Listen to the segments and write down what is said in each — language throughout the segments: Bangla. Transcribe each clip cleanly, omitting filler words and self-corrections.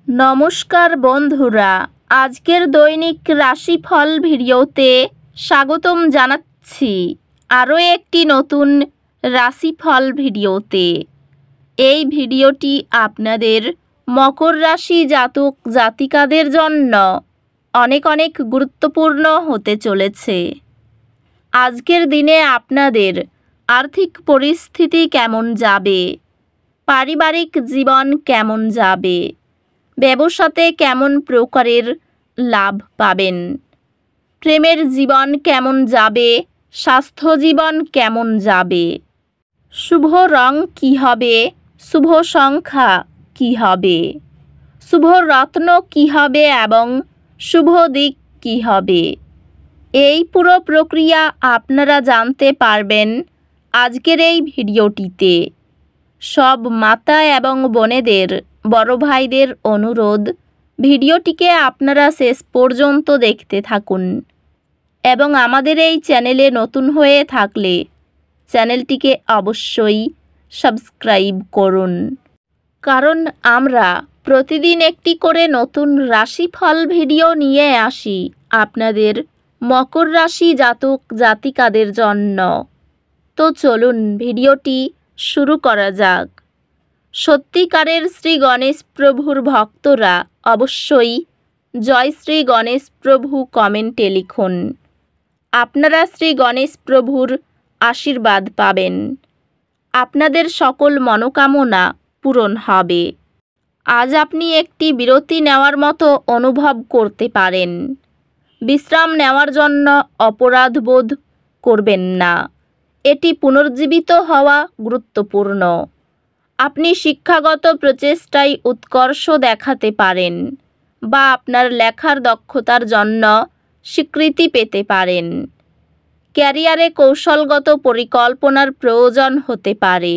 নমস্কার বন্ধুরা, আজকের দৈনিক রাশিফল ভিডিওতে স্বাগতম জানাচ্ছি আরও একটি নতুন রাশিফল ভিডিওতে। এই ভিডিওটি আপনাদের মকর রাশি জাতক জাতিকাদের জন্য অনেক অনেক গুরুত্বপূর্ণ হতে চলেছে। আজকের দিনে আপনাদের আর্থিক পরিস্থিতি কেমন যাবে, পারিবারিক জীবন কেমন যাবে, ব্যবসাতে কেমন প্রকারের লাভ পাবেন, প্রেমের জীবন কেমন যাবে, স্বাস্থ্য জীবন কেমন যাবে, শুভ রং কী হবে, শুভ সংখ্যা কী হবে, শুভ রত্ন কী হবে এবং শুভ দিক কী হবে, এই পুরো প্রক্রিয়া আপনারা জানতে পারবেন আজকের এই ভিডিওটিতে। সব মাতা এবং বোনেদের, বড় ভাইদের অনুরোধ, ভিডিওটিকে আপনারা শেষ পর্যন্ত দেখতে থাকুন এবং আমাদের এই চ্যানেলে নতুন হয়ে থাকলে চ্যানেলটিকে অবশ্যই সাবস্ক্রাইব করুন, কারণ আমরা প্রতিদিন একটি করে নতুন রাশিফল ভিডিও নিয়ে আসি আপনাদের মকর রাশি জাতক জাতিকাদের জন্য। তো চলুন ভিডিওটি শুরু করা যাক। সত্যিকারের শ্রী গণেশ প্রভুর ভক্তরা অবশ্যই জয় শ্রী গণেশ প্রভু কমেন্টে লিখুন। আপনারা শ্রী গণেশ প্রভুর আশীর্বাদ পাবেন, আপনাদের সকল মনোকামনা পূরণ হবে। আজ আপনি একটি বিরতি নেওয়ার মতো অনুভব করতে পারেন। বিশ্রাম নেওয়ার জন্য অপরাধ বোধ করবেন না, এটি পুনর্জীবিত হওয়া গুরুত্বপূর্ণ। আপনি শিক্ষাগত প্রচেষ্টায় উৎকর্ষ দেখাতে পারেন বা আপনার লেখার দক্ষতার জন্য স্বীকৃতি পেতে পারেন। ক্যারিয়ারে কৌশলগত পরিকল্পনার প্রয়োজন হতে পারে,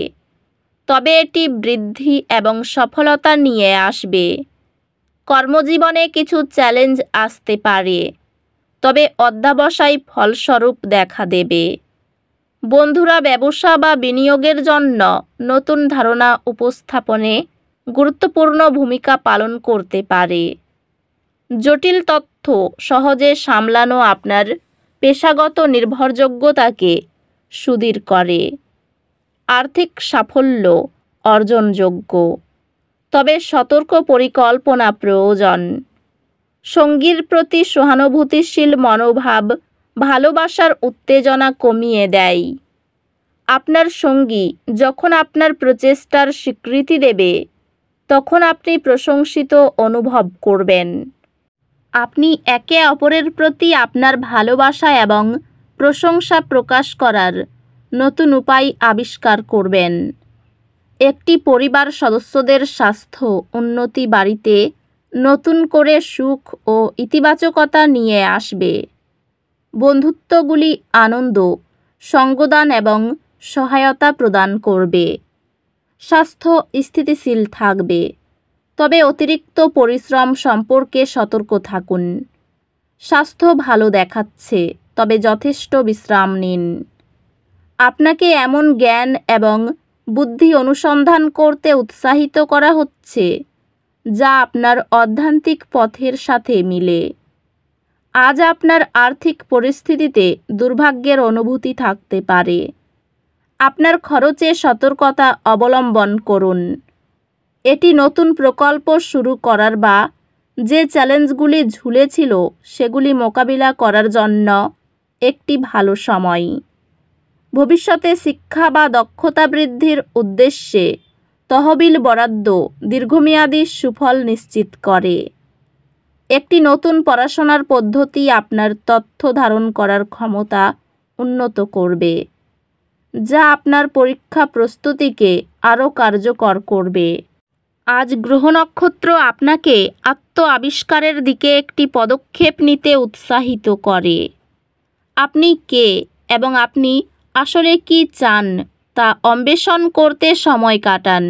তবে এটি বৃদ্ধি এবং সফলতা নিয়ে আসবে। কর্মজীবনে কিছু চ্যালেঞ্জ আসতে পারে, তবে অধ্যবসায় ফলস্বরূপ দেখা দেবে। বন্ধুরা ব্যবসা বা বিনিয়োগের জন্য নতুন ধারণা উপস্থাপনে গুরুত্বপূর্ণ ভূমিকা পালন করতে পারে। জটিল তথ্য সহজে সামলানো আপনার পেশাগত নির্ভরযোগ্যতাকে সুদৃঢ় করে। আর্থিক সাফল্য অর্জনযোগ্য, তবে সতর্ক পরিকল্পনা প্রয়োজন। সঙ্গীর প্রতি সহানুভূতিশীল মনোভাব ভালোবাসার উত্তেজনা কমিয়ে দেয়। আপনার সঙ্গী যখন আপনার প্রচেষ্টার স্বীকৃতি দেবে, তখন আপনি প্রশংসিত অনুভব করবেন। আপনি একে অপরের প্রতি আপনার ভালোবাসা এবং প্রশংসা প্রকাশ করার নতুন উপায় আবিষ্কার করবেন। একটি পরিবার সদস্যদের স্বাস্থ্য উন্নতি বাড়িতে নতুন করে সুখ ও ইতিবাচকতা নিয়ে আসবে। বন্ধুত্বগুলি আনন্দ, সঙ্গদান এবং সহায়তা প্রদান করবে। স্বাস্থ্য স্থিতিশীল থাকবে, তবে অতিরিক্ত পরিশ্রম সম্পর্কে সতর্ক থাকুন। স্বাস্থ্য ভালো দেখাচ্ছে, তবে যথেষ্ট বিশ্রাম নিন। আপনাকে এমন জ্ঞান এবং বুদ্ধি অনুসন্ধান করতে উৎসাহিত করা হচ্ছে যা আপনার অধ্যাত্মিক পথের সাথে মিলে। আজ আপনার আর্থিক পরিস্থিতিতে দুর্ভাগ্যের অনুভূতি থাকতে পারে। আপনার খরচে সতর্কতা অবলম্বন করুন। এটি নতুন প্রকল্প শুরু করার বা যে চ্যালেঞ্জগুলি ঝুলেছিল সেগুলি মোকাবিলা করার জন্য একটি ভালো সময়। ভবিষ্যতে শিক্ষা বা দক্ষতা বৃদ্ধির উদ্দেশ্যে তহবিল বরাদ্দ দীর্ঘমেয়াদী সুফল নিশ্চিত করে। একটি নতুন পড়াশোনার পদ্ধতি আপনার তথ্য ধারণ করার ক্ষমতা উন্নত করবে, যা আপনার পরীক্ষা প্রস্তুতিকে আরও কার্যকর করবে। আজ গ্রহ নক্ষত্র আপনাকে আত্ম আবিষ্কারের দিকে একটি পদক্ষেপ নিতে উৎসাহিত করে। আপনি কে এবং আপনি আসলে কি চান তা অন্বেষণ করতে সময় কাটান।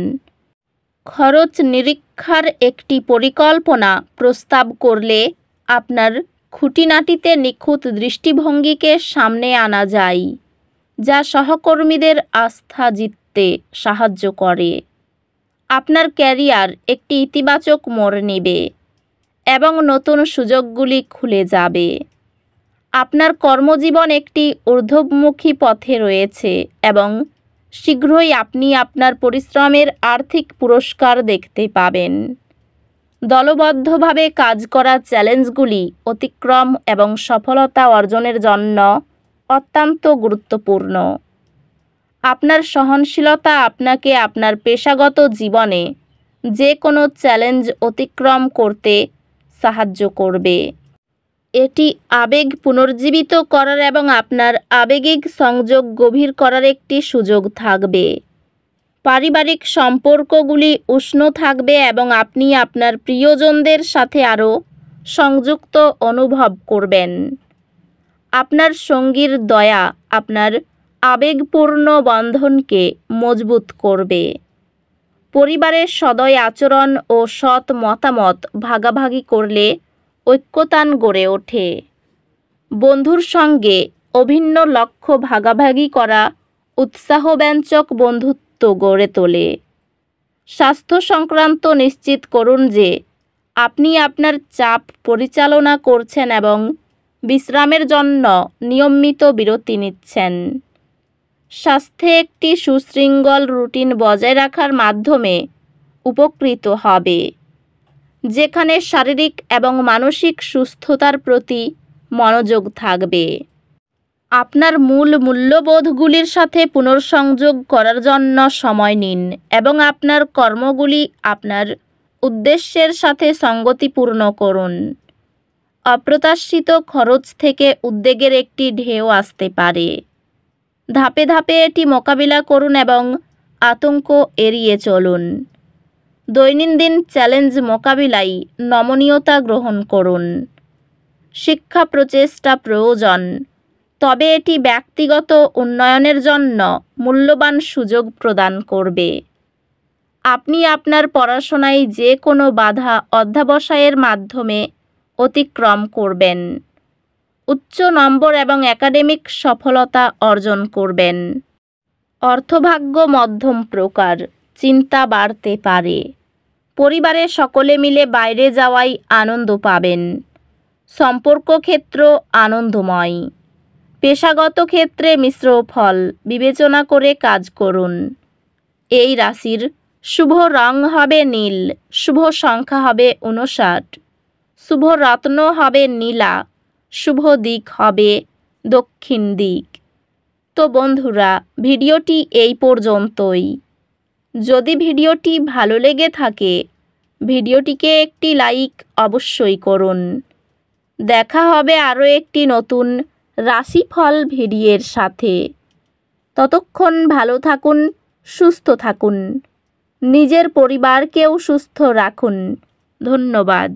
খরচ নিরীক্ষার একটি পরিকল্পনা প্রস্তাব করলে আপনার খুঁটিনাটিতে নিখুঁত দৃষ্টিভঙ্গিকে সামনে আনা যায়, যা সহকর্মীদের আস্থা জিততে সাহায্য করে। আপনার ক্যারিয়ার একটি ইতিবাচক মোড় নেবে এবং নতুন সুযোগগুলি খুলে যাবে। আপনার কর্মজীবন একটি ঊর্ধ্বমুখী পথে রয়েছে এবং শীঘ্রই আপনি আপনার পরিশ্রমের আর্থিক পুরস্কার দেখতে পাবেন। দলবদ্ধভাবে কাজ করা চ্যালেঞ্জগুলি অতিক্রম এবং সফলতা অর্জনের জন্য অত্যন্ত গুরুত্বপূর্ণ। আপনার সহনশীলতা আপনাকে আপনার পেশাগত জীবনে যে কোনো চ্যালেঞ্জ অতিক্রম করতে সাহায্য করবে। এটি আবেগ পুনর্জীবিত করার এবং আপনার আবেগিক সংযোগ গভীর করার একটি সুযোগ থাকবে। পারিবারিক সম্পর্কগুলি উষ্ণ থাকবে এবং আপনি আপনার প্রিয়জনদের সাথে আরও সংযুক্ত অনুভব করবেন। আপনার সঙ্গীর দয়া আপনার আবেগপূর্ণ বন্ধনকে মজবুত করবে। পরিবারের সদয় আচরণ ও সৎ মতামত ভাগাভাগি করলে ঐক্যতান গড়ে ওঠে। বন্ধুর সঙ্গে অভিন্ন লক্ষ্য ভাগাভাগি করা উৎসাহব্যঞ্জক বন্ধুত্ব গড়ে তোলে। স্বাস্থ্য সংক্রান্ত নিশ্চিত করুন যে আপনি আপনার চাপ পরিচালনা করছেন এবং বিশ্রামের জন্য নিয়মিত বিরতি নিচ্ছেন। স্বাস্থ্যে একটি সুশৃঙ্খল রুটিন বজায় রাখার মাধ্যমে উপকৃত হবে, যেখানে শারীরিক এবং মানসিক সুস্থতার প্রতি মনোযোগ থাকবে। আপনার মূল মূল্যবোধগুলির সাথে পুনর্সংযোগ করার জন্য সময় নিন এবং আপনার কর্মগুলি আপনার উদ্দেশ্যের সাথে সঙ্গতিপূর্ণ করুন। অপ্রত্যাশিত খরচ থেকে উদ্বেগের একটি ঢেউ আসতে পারে। ধাপে ধাপে এটি মোকাবিলা করুন এবং আতঙ্ক এড়িয়ে চলুন। দৈনন্দিন চ্যালেঞ্জ মোকাবিলায় নমনীয়তা গ্রহণ করুন। শিক্ষা প্রচেষ্টা প্রয়োজন, তবে এটি ব্যক্তিগত উন্নয়নের জন্য মূল্যবান সুযোগ প্রদান করবে। আপনি আপনার পড়াশোনায় যে কোনো বাধা অধ্যবসায়ের মাধ্যমে অতিক্রম করবেন। উচ্চ নম্বর এবং একাডেমিক সফলতা অর্জন করবেন। অর্থভাগ্য মধ্যম প্রকার, চিন্তা বাড়তে পারে। পরিবারের সকলে মিলে বাইরে যাওয়ায় আনন্দ পাবেন। সম্পর্ক ক্ষেত্র আনন্দময়। পেশাগত ক্ষেত্রে মিশ্র ফল বিবেচনা করে কাজ করুন। এই রাশির শুভ রং হবে নীল, শুভ সংখ্যা হবে 59, শুভ রত্ন হবে নীলা, শুভ দিক হবে দক্ষিণ দিক। তো বন্ধুরা, ভিডিওটি এই পর্যন্তই। যদি ভিডিওটি ভালো লেগে থাকে ভিডিওটিকে একটি লাইক অবশ্যই করুন। দেখা হবে আরও একটি নতুন রাশিফল ভিডিওর সাথে। ততক্ষণ ভালো থাকুন, সুস্থ থাকুন, নিজের পরিবারকেও সুস্থ রাখুন। ধন্যবাদ।